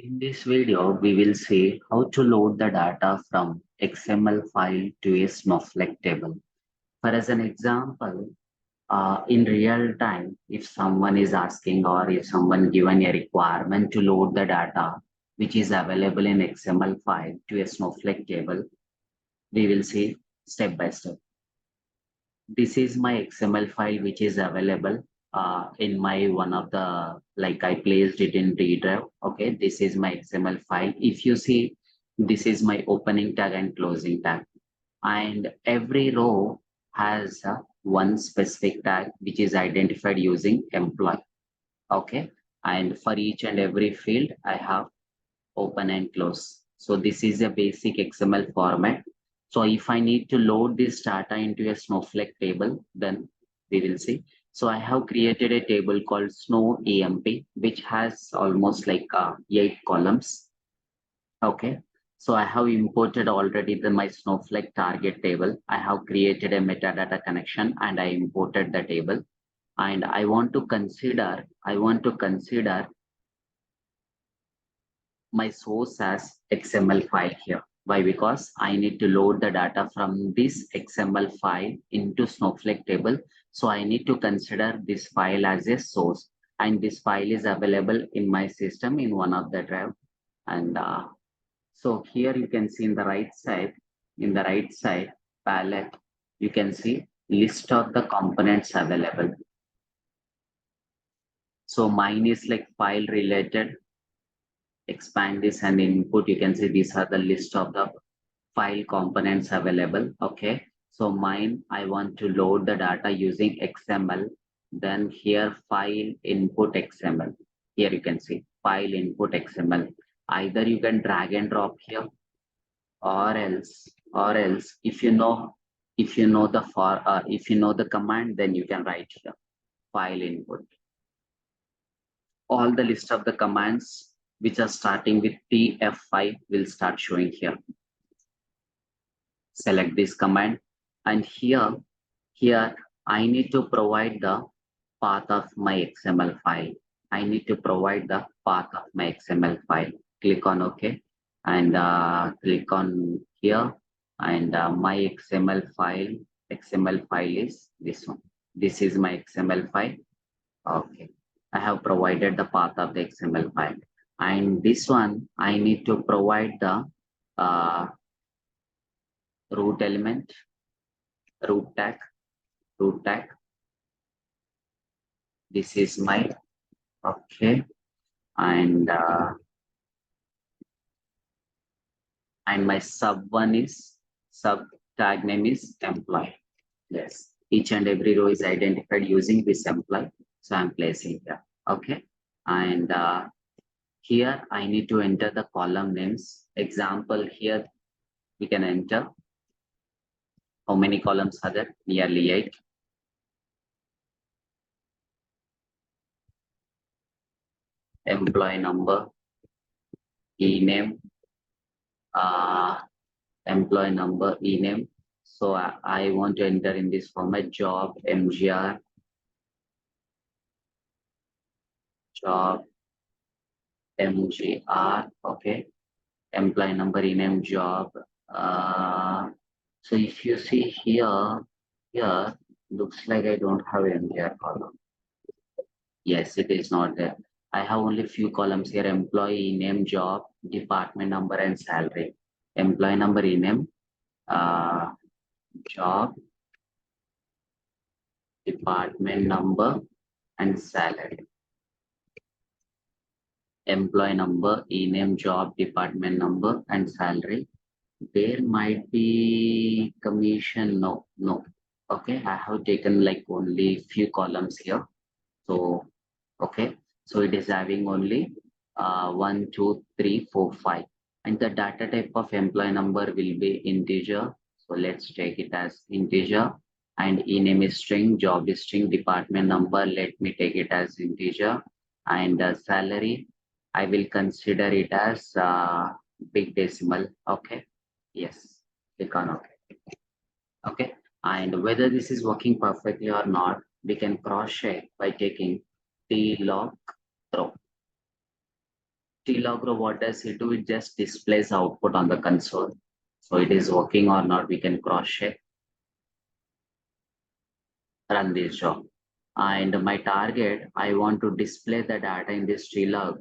In this video, we will see how to load the data from XML file to a Snowflake table. For as an example, in real time, if someone is asking or if someone given a requirement to load the data which is available in XML file to a Snowflake table, we will see step by step. This is my XML file which is available in my one of the, like I placed it in D drive. Okay, this is my XML file. If you see, this is my opening tag and closing tag. And every row has one specific tag which is identified using employee. Okay, and for each and every field, I have open and close. So this is a basic XML format. So if I need to load this data into a Snowflake table, then we will see. So I have created a table called Snow EMP, which has almost like 8 columns. Okay. So I have imported already my Snowflake target table. I have created a metadata connection and I imported the table. And I want to consider my source as XML file here. Why? Because I need to load the data from this XML file into Snowflake table. So I need to consider this file as a source. And this file is available in my system in one of the drive. And so here you can see in the right side palette, you can see list of the components available. So mine is like file related. Expand this and input, you can see these are the list of the file components available. Okay, so mine, I want to load the data using XML. Then here file input XML. Here you can see file input XML. Either you can drag and drop here, or else if you know the command, then you can write here file input. All the list of the commands which are starting with TF5 will start showing here. Select this command, and here I need to provide the path of my XML file. I need to provide the path of my XML file. Click on OK and click on here, and my XML file is this one. This is my XML file. Okay, I have provided the path of the XML file, and this one I need to provide the root element, root tag. This is my okay, and my sub tag name is employee. Yes, each and every row is identified using this employee. So I'm placing here. Okay, and here I need to enter the column names. Example here we can enter. How many columns are there? Nearly 8. Employee number, e-name, employee number, e-name. So I want to enter in this format job, MGR, job, MGR, okay. Employee number, e-name, job. So if you see here, looks like I don't have MGR column. Yes, it is not there. I have only few columns here: employee, name, job, department number, and salary. Employee number, name, job, department number, and salary. Employee number, name, job, department number, and salary. There might be commission. No. Okay, I have taken like only few columns here. So okay, so it is having only 1, 2, 3, 4, 5, and the data type of employee number will be integer. So let's take it as integer, and e-name is string, job is string, department number, let me take it as integer, and salary, I will consider it as big decimal. Okay, yes, click on OK. Okay, and whether this is working perfectly or not, we can cross check by taking log row. tlog row, what does it do? It just displays output on the console. So it is working or not, we can cross check, run this job. And my target, I want to display the data in this tlog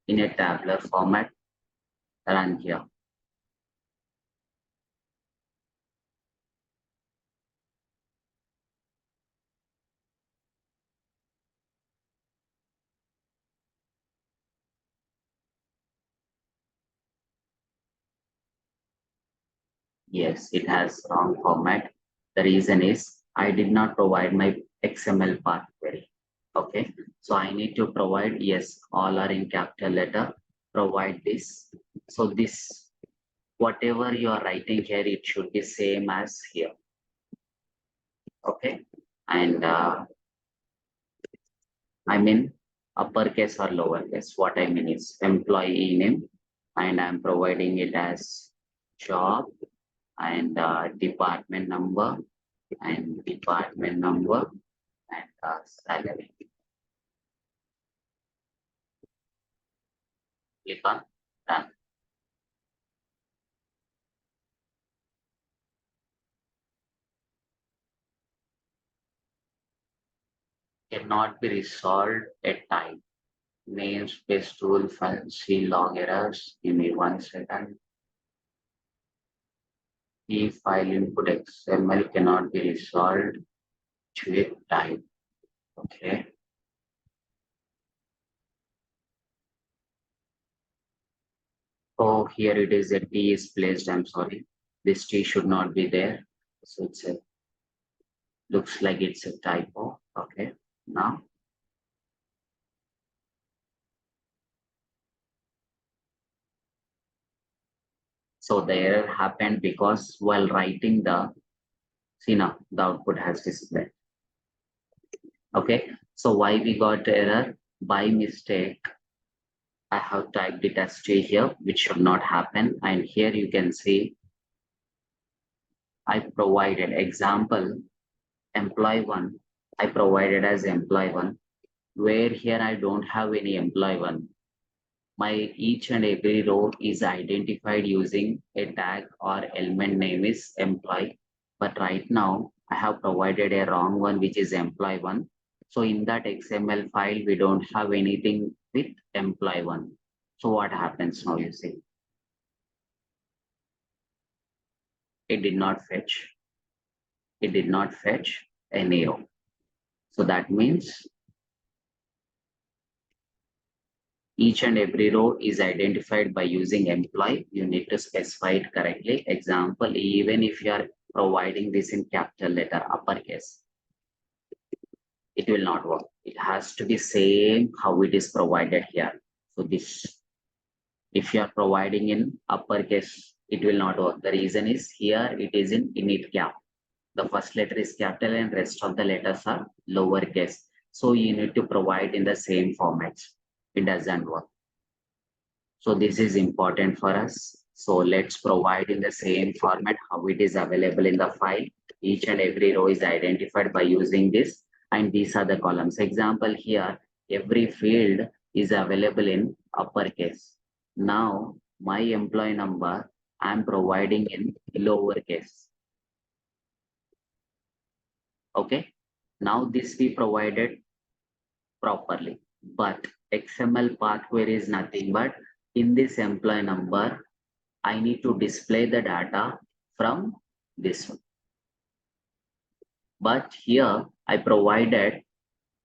in a tabular format, run here. Yes, it has wrong format. The reason is I did not provide my XML path query. Okay, so I need to provide, yes, all are in capital letter, provide this. So this, whatever you are writing here, it should be same as here. Okay, and I mean uppercase or lowercase. What I mean is employee name, and I'm providing it as job and department number and salary. Click on done. Cannot be resolved at time. Namespace tool file, see log errors. Give me 1 second. Key file input XML cannot be resolved to time. Okay. Oh, here it is, a T is placed. I'm sorry. This T should not be there. So it's a, looks like it's a typo. Okay. Now, so the error happened because while writing the, see now, the output has displayed. Okay. So why we got error? By mistake, I have typed it as T here, which should not happen. And here you can see I provided example employee one. I provided as employee one, where here I don't have any employee one. My each and every row is identified using a tag or element name is employee. But right now I have provided a wrong one, which is employee one. So in that XML file, we don't have anything with employee one. So what happens now, you see? It did not fetch. It did not fetch any row. So that means each and every row is identified by using employee. You need to specify it correctly. Example, even if you are providing this in capital letter, uppercase, it will not work. It has to be same how it is provided here. So this, if you are providing in uppercase, it will not work. The reason is here it is in init cap. The first letter is capital and rest of the letters are lowercase. So you need to provide in the same formats. It doesn't work. So this is important for us. So let's provide in the same format how it is available in the file. Each and every row is identified by using this, and these are the columns. Example here, every field is available in uppercase. Now my employee number I'm providing in lowercase. Okay. Now this we provided properly, but XML path query is nothing but in this employee number, I need to display the data from this one. But here I provided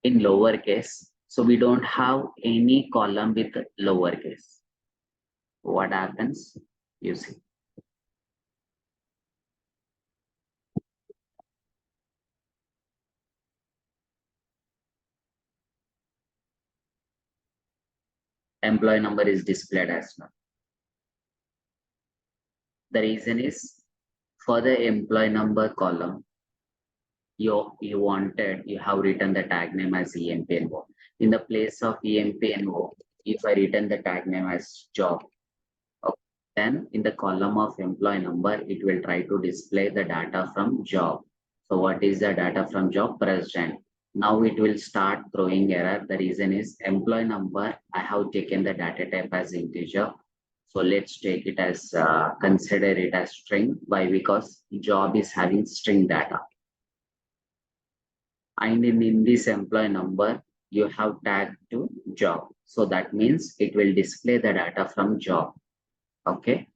in lowercase, so we don't have any column with lowercase. What happens? You see. Employee number is displayed as well. The reason is for the employee number column, you have written the tag name as EMPNO. In the place of EMPNO, if I written the tag name as job, okay, then in the column of employee number, it will try to display the data from job. So what is the data from job? Present. Now it will start throwing error. The reason is employee number. I have taken the data type as integer. So let's take it as, consider it as string. Why? Because job is having string data. And in this employee number, you have tagged to job. So that means it will display the data from job. Okay.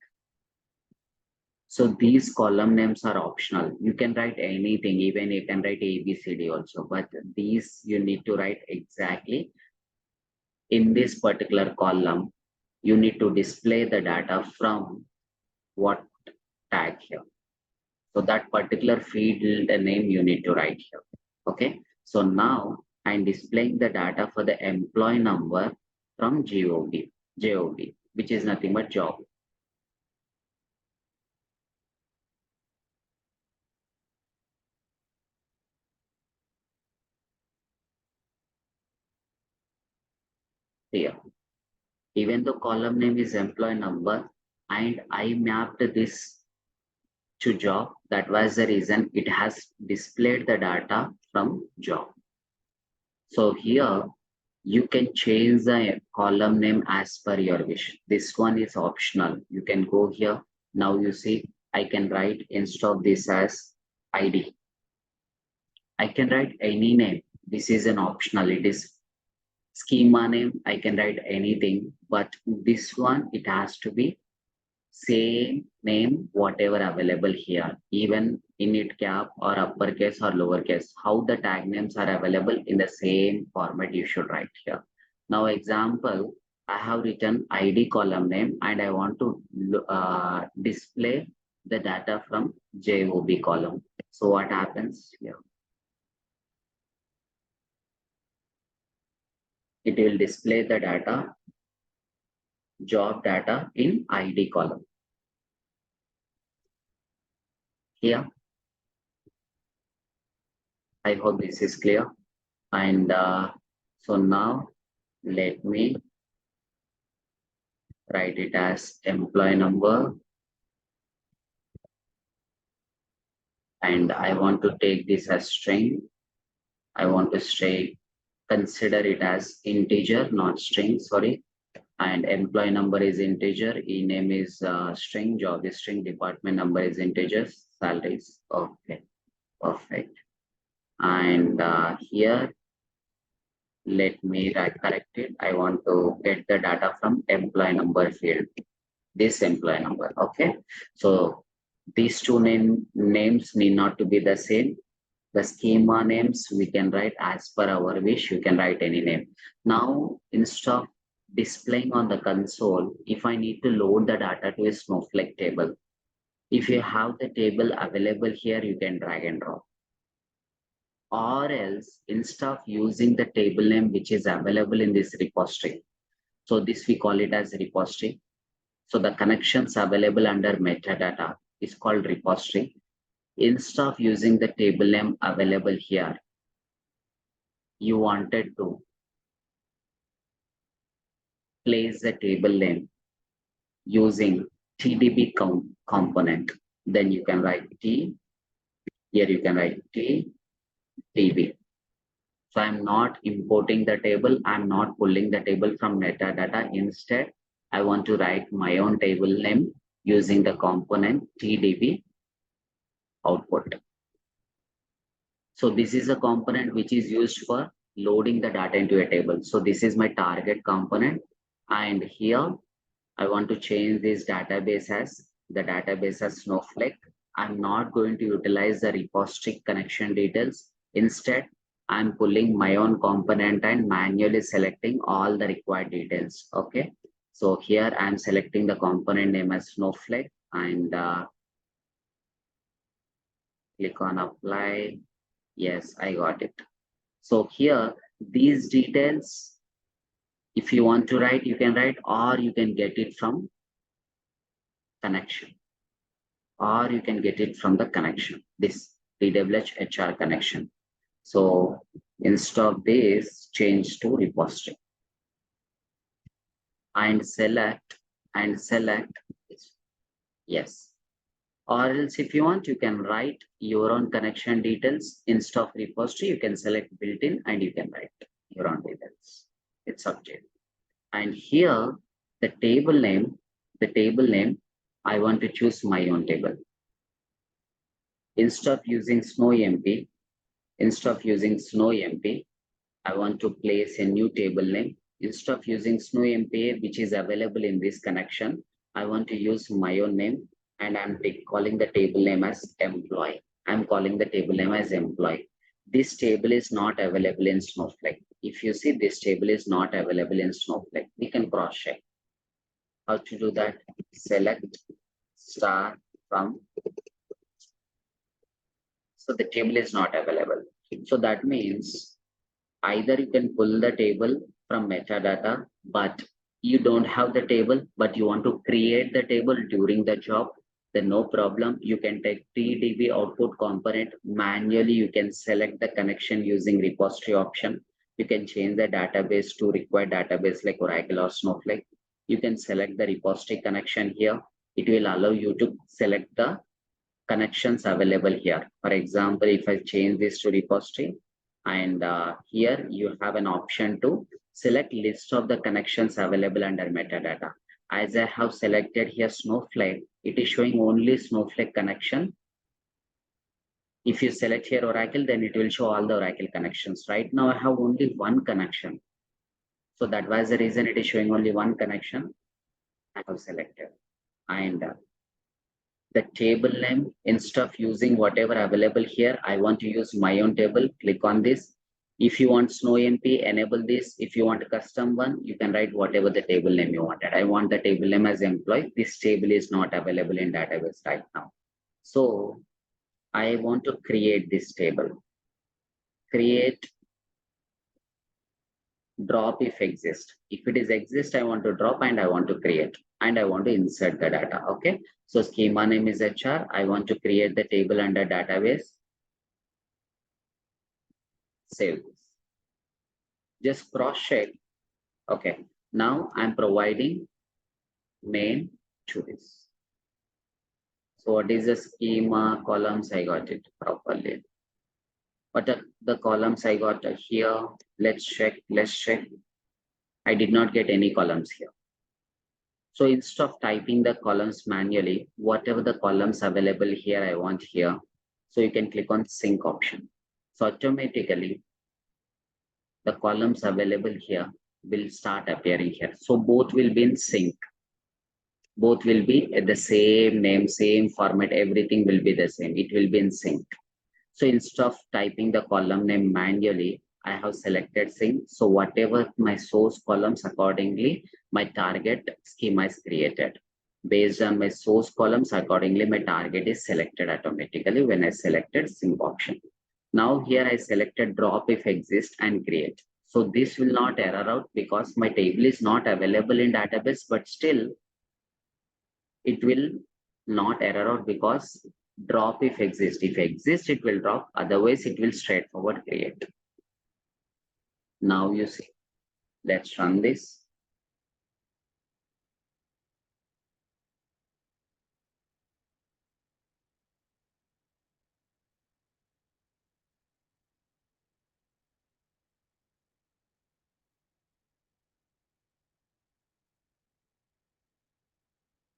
So these column names are optional. You can write anything, even you can write ABCD also, but these you need to write exactly in this particular column. You need to display the data from what tag here. So that particular field name you need to write here. Okay. So now I'm displaying the data for the employee number from job, which is nothing but job. Here. Even though column name is employee number and I mapped this to job, that was the reason it has displayed the data from job. So here you can change the column name as per your wish. This one is optional. You can go here. Now you see, I can write instead of this as ID. I can write any name. This is an optional. It is schema name. I can write anything, but this one, it has to be same name, whatever available here, even init cap or uppercase or lowercase, how the tag names are available in the same format you should write here. Now, example, I have written ID column name and I want to display the data from job column. So what happens here? It will display the data, job data in ID column. Here, I hope this is clear. And so now let me write it as employee number. And I want to take this as string. I want to consider it as integer, not string, sorry. And employee number is integer, e-name is string, job is string, department number is integer, salaries. Okay, perfect. And here, let me correct it. I want to get the data from employee number field, this employee number. Okay. So these two names need not to be the same. The schema names we can write as per our wish. You can write any name. Now, instead of displaying on the console, if I need to load the data to a Snowflake table, if you have the table available here, you can drag and drop. Or else, instead of using the table name which is available in this repository, so this we call it as repository. So the connections available under metadata is called repository. Instead of using the table name available here, you wanted to place the table name using TDB component. Then you can write T, here you can write TDB. So I'm not importing the table, I'm not pulling the table from metadata. Instead, I want to write my own table name using the component TDB output. So this is a component which is used for loading the data into a table. So this is my target component. And here I want to change this database as the database as Snowflake. I'm not going to utilize the repository connection details. Instead, I'm pulling my own component and manually selecting all the required details. Okay. So here I'm selecting the component name as Snowflake and click on apply. Yes, I got it. So here, these details, if you want to write, you can write, or you can get it from connection, or you can get it from the connection, this PWH HR connection. So instead of this, change to repository and select, yes. Or else if you want, you can write your own connection details. Instead of repository, you can select built-in and you can write your own details. It's up to you. And here, the table name, I want to choose my own table. Instead of using SnowMP, I want to place a new table name. Instead of using SnowMP, which is available in this connection, I want to use my own name and I'm calling the table name as employee. I'm calling the table name as employee. This table is not available in Snowflake. If you see this table is not available in Snowflake, we can cross check. How to do that? Select star from. So the table is not available. So that means either you can pull the table from metadata, but you don't have the table, but you want to create the table during the job, then no problem. You can take TDB output component manually. You can select the connection using repository option. You can change the database to required database like Oracle or Snowflake. You can select the repository connection here. It will allow you to select the connections available here. For example, if I change this to repository, and here you have an option to select list of the connections available under metadata. As I have selected here Snowflake, it is showing only Snowflake connection. If you select here Oracle, then it will show all the Oracle connections. Right now I have only one connection. So that was the reason it is showing only one connection I have selected. And the table name, instead of using whatever available here, I want to use my own table. Click on this. If you want SnowMP, enable this. If you want a custom one, you can write whatever the table name you wanted. I want the table name as employee. This table is not available in database right now. So I want to create this table. Create drop if exist. If it is exist, I want to drop and I want to create and I want to insert the data. Okay. So schema name is HR. I want to create the table under database. Save this. Just cross check. Okay. Now I'm providing name to this. So what is the schema columns? I got it properly. What are the columns I got here? Let's check. I did not get any columns here. So instead of typing the columns manually, whatever the columns available here, I want here. So you can click on sync option. So automatically the columns available here will start appearing here. So both will be in sync. Both will be at the same name, same format, everything will be the same. It will be in sync. So instead of typing the column name manually, I have selected sync. So whatever my source columns, accordingly, my target schema is created. Based on my source columns, accordingly, my target is selected automatically when I selected sync option. Now here I selected drop if exist and create. So this will not error out because my table is not available in database, but still it will not error out because drop if exist. If exist, it will drop. Otherwise, it will straightforward create. Now you see. Let's run this.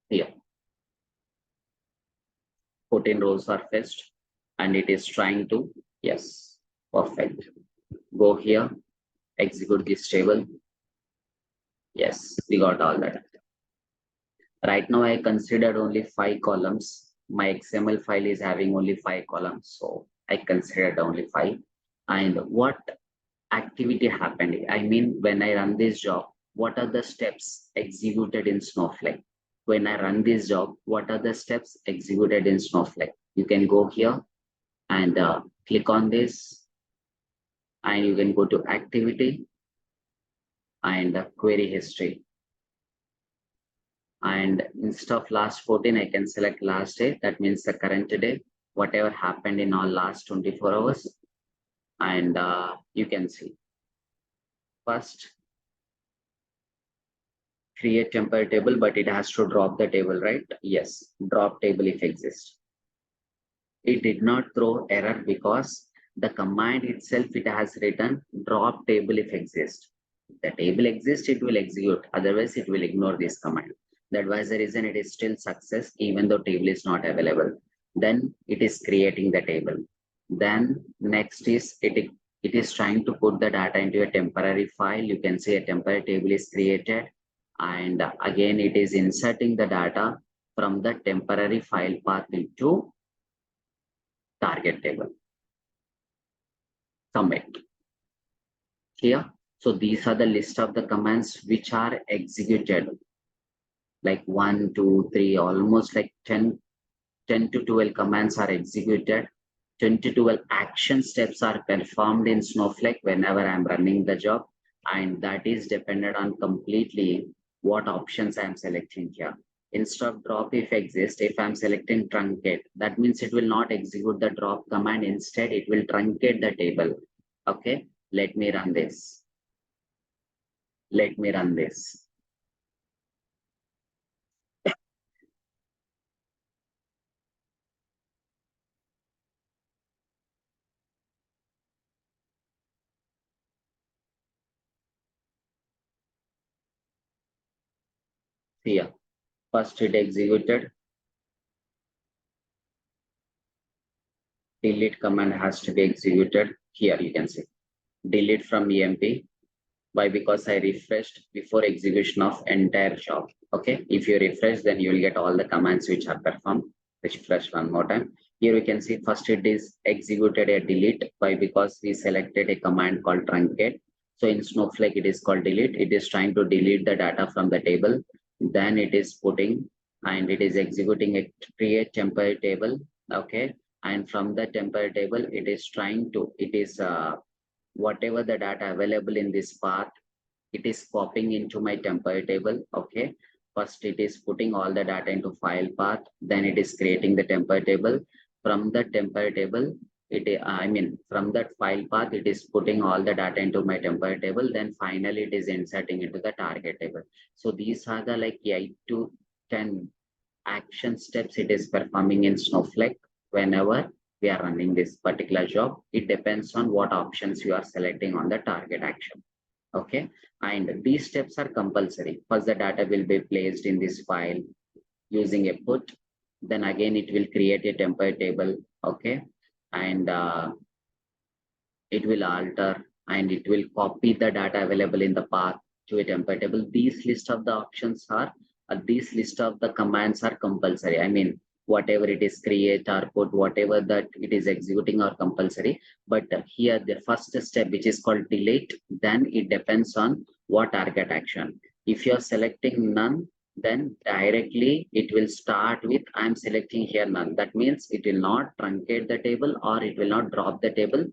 Here, 14 rows are fetched and it is trying to, yes, perfect. Go here, execute this table. Yes, we got all that. Right now, I considered only 5 columns. My XML file is having only 5 columns. So I considered only 5. And what activity happened? I mean, when I run this job, what are the steps executed in Snowflake? When I run this job, what are the steps executed in Snowflake? You can go here and click on this and you can go to activity and query history. And instead of last 14, I can select last day. That means the current day, whatever happened in all last 24 hours. And you can see first create temporary table, but it has to drop the table, right? Yes, drop table if exists. It did not throw error because the command itself, it has written drop table if exist. If the table exists, it will execute. Otherwise, it will ignore this command. That was the reason it is still success even though table is not available. Then it is creating the table. Then next is it is trying to put the data into a temporary file. You can see a temporary table is created. And again, it is inserting the data from the temporary file path into target table. Submit here. So these are the list of the commands which are executed, like 1, 2, 3, almost like 10 to 12 commands are executed. 10 to 12 action steps are performed in Snowflake whenever I'm running the job. And that is dependent on completely what options I'm selecting here. Instead of drop if exist, if I'm selecting truncate, that means it will not execute the drop command. Instead, it will truncate the table. Okay, let me run this. Let me run this. Here, first it executed. Delete command has to be executed. Here you can see delete from EMP. Why? Because I refreshed before execution of entire job. Okay. If you refresh, then you will get all the commands which are performed. Refresh one more time. Here we can see first it is executed a delete. Why? Because we selected a command called truncate. So in Snowflake, it is called delete. It is trying to delete the data from the table. Then it is putting and it is executing a create temporary table. Okay. And from the temporary table, it is trying to, it is whatever the data available in this path, it is popping into my temporary table. Okay. First, it is putting all the data into file path. Then it is creating the temporary table. From the temporary table, from that file path, it is putting all the data into my temporary table. Then finally, it is inserting into the target table. So these are the like 8 to 10 action steps it is performing in Snowflake whenever we are running this particular job. It depends on what options you are selecting on the target action. Okay. And these steps are compulsory. First, the data will be placed in this file using a put. Then again, it will create a temporary table. Okay. And it will alter and it will copy the data available in the path to a template table. These list of the options are, these list of the commands are compulsory. I mean, whatever it is create or put, whatever that it is executing are compulsory. But here the first step, which is called delete, then it depends on what target action. If you're selecting none, then directly it will start with I'm selecting here none. That means it will not truncate the table or it will not drop the table.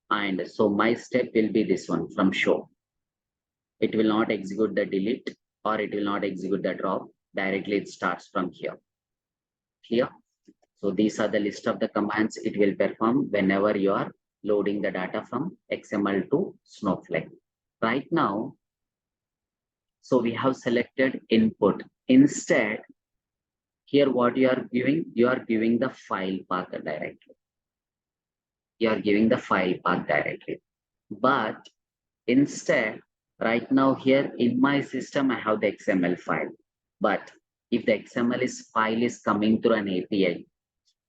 And so my step will be this one from show. It will not execute the delete or it will not execute the drop. Directly it starts from here. Clear? So these are the list of the commands it will perform whenever you are loading the data from XML to Snowflake. Right now, so we have selected input. Instead, here what you are giving the file path directly. You are giving the file path directly. But instead, right now here in my system, I have the XML file. But if the file is coming through an API,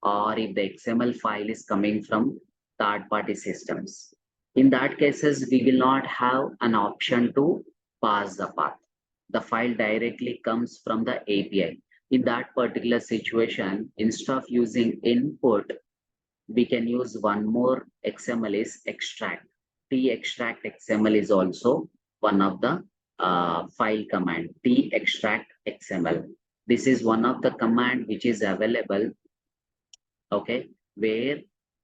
or if the XML file is coming from third-party systems, in that cases, we will not have an option to pass the path. The file directly comes from the API. In that particular situation, instead of using input, we can use one more XML is extract. tExtractXML is also one of the file command, tExtractXML. This is one of the command which is available, okay, where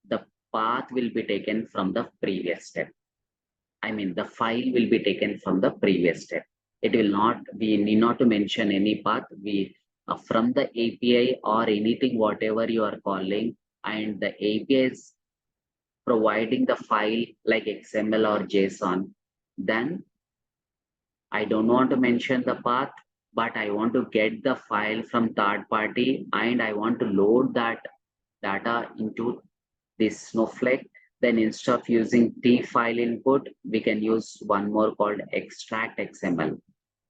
the path will be taken from the previous step. I mean, the file will be taken from the previous step. It will not, we need not to mention any path. We from the API or anything, whatever you are calling, and the API is providing the file like XML or JSON, then I don't want to mention the path, but I want to get the file from third party and I want to load that data into this Snowflake. Then instead of using T file input, we can use one more called extract XML.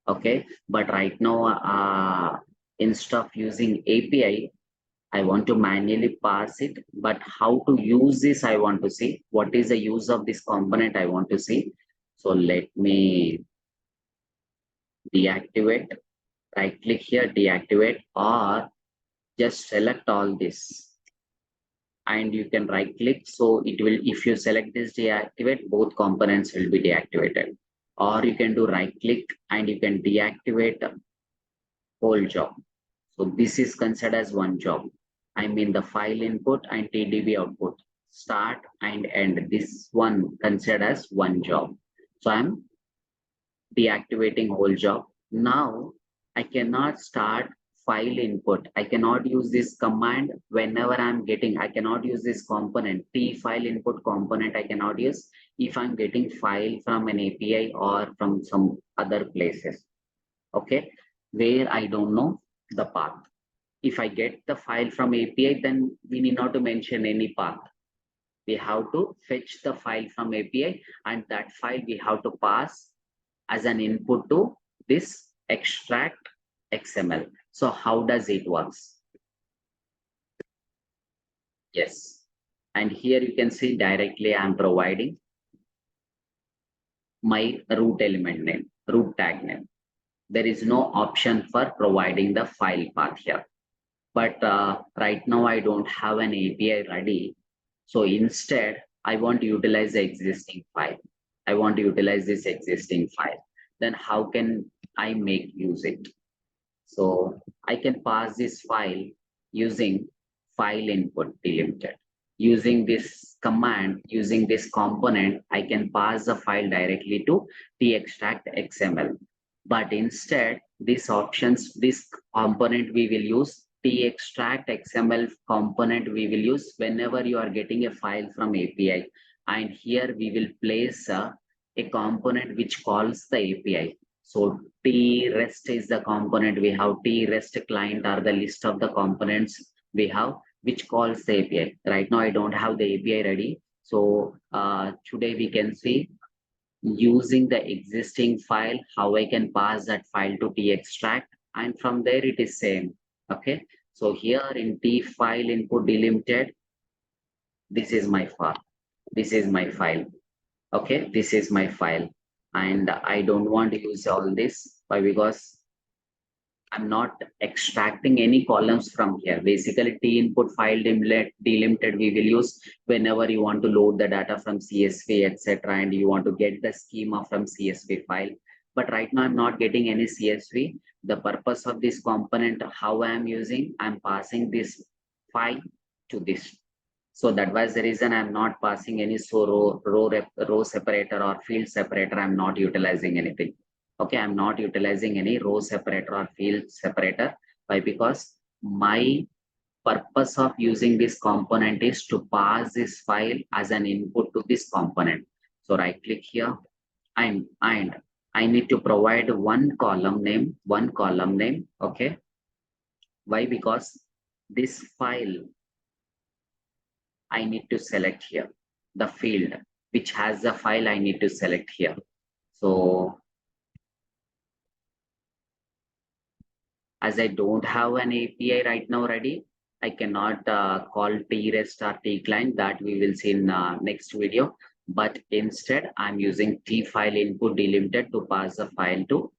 Okay, but right now, instead of using API, I want to manually pass it, but how to use this, I want to see. What is the use of this component I want to see. So let me deactivate, right click here, deactivate, or just select all this and you can right click. So it will, if you select this deactivate, both components will be deactivated. Or you can do right click and you can deactivate whole job. So this is considered as one job. I mean the file input and TDB output, start and end. This one considered as one job. So I'm deactivating whole job. Now I cannot start file input. I cannot use this command whenever I'm getting, I cannot use this component, T file input component I cannot use if I'm getting file from an API or from some other places. Okay, where I don't know the path. If I get the file from API, then we need not to mention any path. We have to fetch the file from API and that file we have to pass as an input to this extract XML. So how does it works? Yes. And here you can see directly I'm providing my root element name, root tag name. There is no option for providing the file path here. But right now I don't have an API ready. So instead, I want to utilize the existing file. I want to utilize this existing file. Then how can I make use it? So I can pass this file using file input delimited. Using this command, using this component, I can pass the file directly to tExtractXML. But instead, these options, this component we will use, tExtractXML component we will use whenever you are getting a file from API. And here we will place a component which calls the API. So tREST is the component we have. tREST client are the list of the components we have which calls the API. Right now I don't have the API ready. So today we can see using the existing file, how I can pass that file to tExtract, and from there it is same. Okay. So here in T file input delimited, this is my file. This is my file. Okay, this is my file. And I don't want to use all this. Why? Because I'm not extracting any columns from here. Basically, T input file delimited we will use whenever you want to load the data from CSV, etc. And you want to get the schema from CSV file. But right now I'm not getting any CSV. The purpose of this component, how I am using, I'm passing this file to this. So that was the reason I'm not passing any row separator or field separator. I'm not utilizing anything. Okay, I'm not utilizing any row separator or field separator. Why? Because my purpose of using this component is to pass this file as an input to this component. So right click here and I need to provide one column name. Okay. Why? Because this file I need to select here. The field which has the file I need to select here. So as I don't have an API right now ready, I cannot call tREST or tclient. That we will see in next video. But instead, I'm using T file input delimited to pass the file to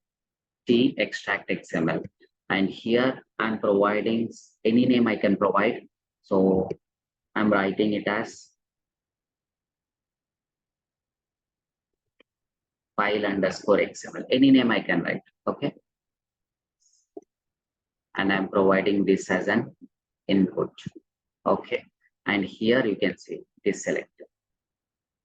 tExtractXML. And here I'm providing any name I can provide. So I'm writing it as file underscore XML. Any name I can write. Okay. And I'm providing this as an input. Okay. And here you can see this selected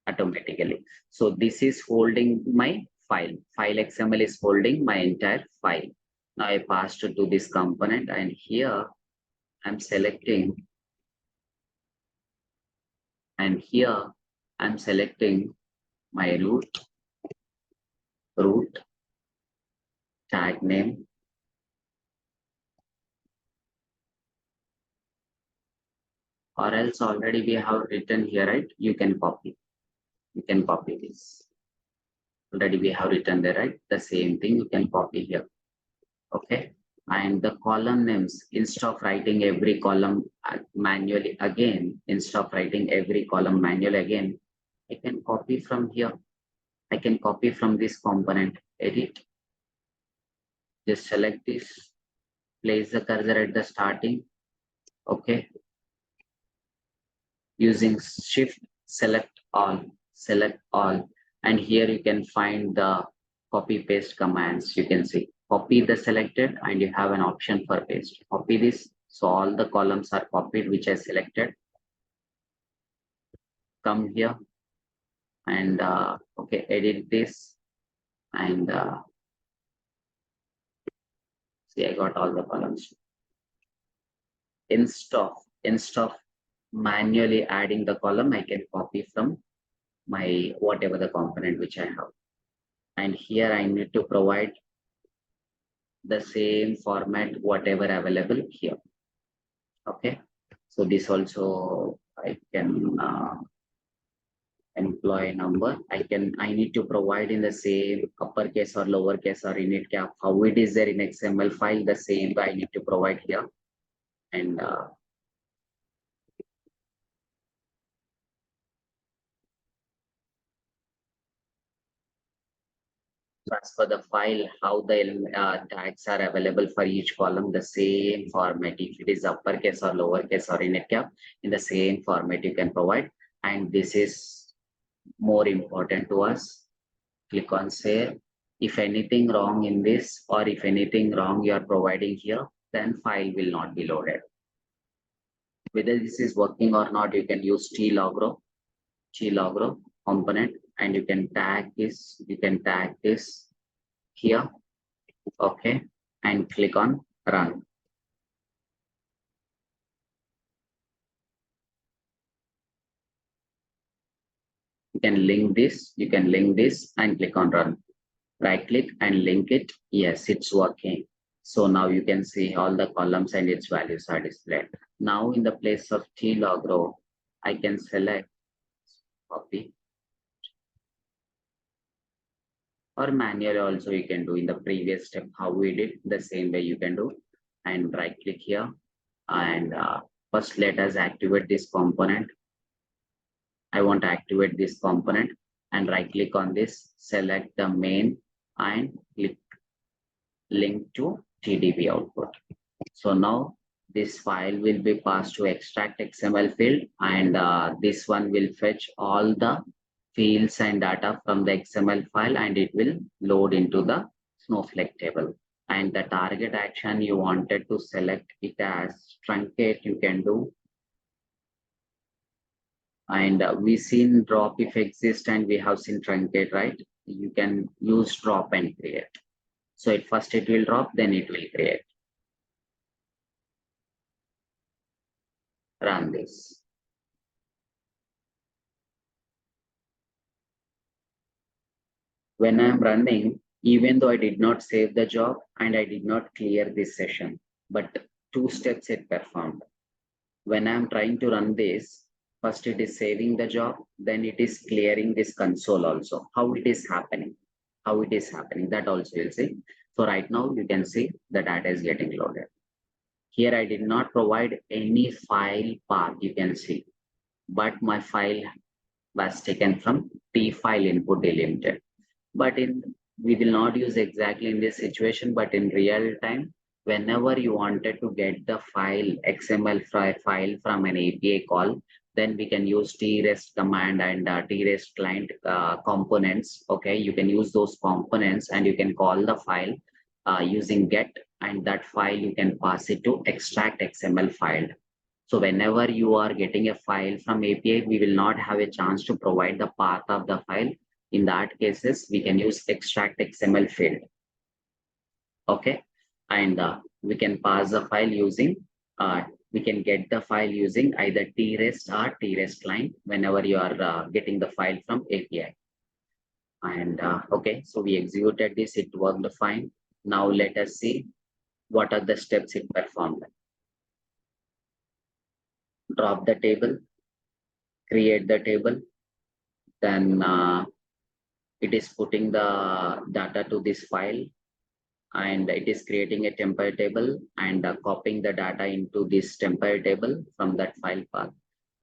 automatically. So this is holding my file. File XML is holding my entire file. Now I passed to this component and here I'm selecting and here I'm selecting my root tag name or else already we have written here, right? You can copy this. Already we have written there, right? The same thing you can copy here. Okay. And the column names, instead of writing every column manually again, instead of writing every column manually again, I can copy from here. I can copy from this component, edit, just select this, place the cursor at the starting. Okay. Using shift, select all. And here you can find the copy paste commands. You can see copy the selected and you have an option for paste. Copy this. So all the columns are copied, which I selected. Come here and okay, edit this and see, I got all the columns. Instead of manually adding the column, I can copy from my whatever the component which I have. And here I need to provide the same format, whatever available here. Okay. So this also I can employee number. I need to provide in the same uppercase or lowercase or init cap. How it is there in XML file, the same I need to provide here. And transfer the file, how the tags are available for each column, the same format. If it is uppercase or lowercase or init cap, in the same format you can provide. And this is more important to us. Click on save. If anything wrong in this or if anything wrong you are providing here, then file will not be loaded. Whether this is working or not, you can use tlogro component and you can tag this here. Okay. And click on run. You can link this and click on run. Right click and link it. Yes, it's working. So now you can see all the columns and its values are displayed. Now in the place of tlogro, I can select copy, or manually also you can do in the previous step how we did, the same way you can do. And right click here and first let us activate this component. I want to activate this component and right click on this, select the main and click link to TDB output. So now this file will be passed to extract XML field and this one will fetch all the fields and data from the XML file and it will load into the Snowflake table. And the target action you wanted to select it as truncate, you can do. And we seen drop if exist and we have seen truncate, right? You can use drop and create. So at first it will drop, then it will create. Run this. When I'm running, even though I did not save the job and I did not clear this session, but two steps it performed. When I'm trying to run this, first it is saving the job, then it is clearing this console also. How it is happening, that also you'll see. So right now you can see the data is getting loaded. Here I did not provide any file path, you can see, but my file was taken from tfile input delimited. But we will not use exactly in this situation, but in real time, whenever you wanted to get the file, XML file from an API call, then we can use trest command and trest client components. Okay, you can use those components and you can call the file using get, and that file you can pass it to tExtractXMLField. So whenever you are getting a file from API, we will not have a chance to provide the path of the file. In that cases, we can use tExtractXMLField. Okay. And we can pass the file using, we can get the file using either trest or trest client whenever you are getting the file from API. And okay, so we executed this, it worked fine. Now let us see what are the steps it performed. drop the table, create the table, then it is putting the data to this file, and it is creating a temporary table and copying the data into this temporary table from that file path.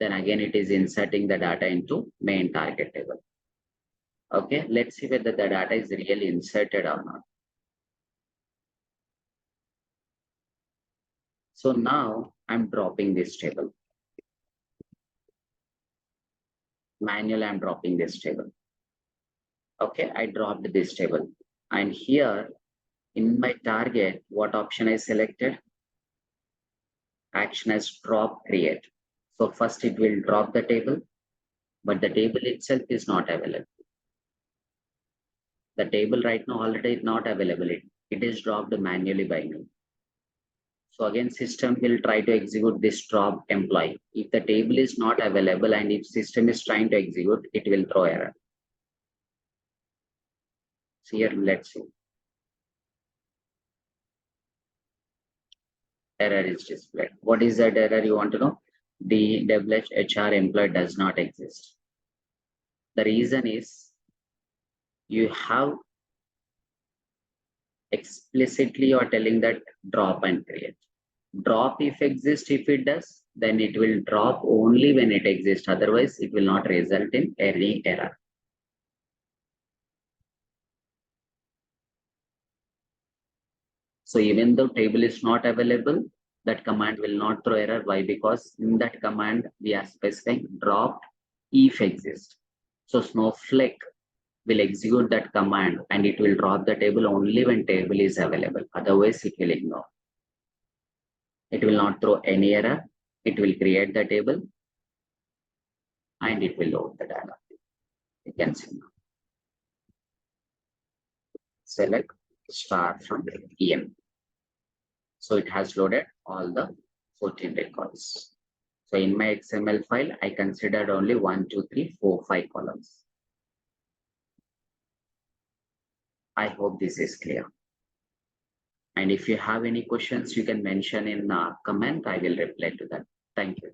Then again, it is inserting the data into main target table. Okay, let's see whether the data is really inserted or not. So now I'm dropping this table. Manually, I'm dropping this table. Okay, I dropped this table. And here in my target, what option I selected? Action as drop create. So first it will drop the table, but the table itself is not available. The table right now already is not available. It is dropped manually by me. So again, system will try to execute this drop employee. If the table is not available and if system is trying to execute, it will throw error. So here, let's see. Error is displayed. What is that error you want to know? The HR employee does not exist. The reason is you have explicitly you're telling that drop and create. Drop if exists, if it does, then it will drop only when it exists. Otherwise, it will not result in any error. So even though table is not available, that command will not throw error. Why? Because in that command, we are specifying drop if exists. So Snowflake will execute that command and it will drop the table only when table is available. Otherwise, it will ignore. It will not throw any error. It will create the table and it will load the data. You can see now. Select start from EM. So it has loaded all the 14 records. So in my XML file, I considered only 1, 2, 3, 4, 5 columns. I hope this is clear. And if you have any questions, you can mention in comment. I will reply to that. Thank you.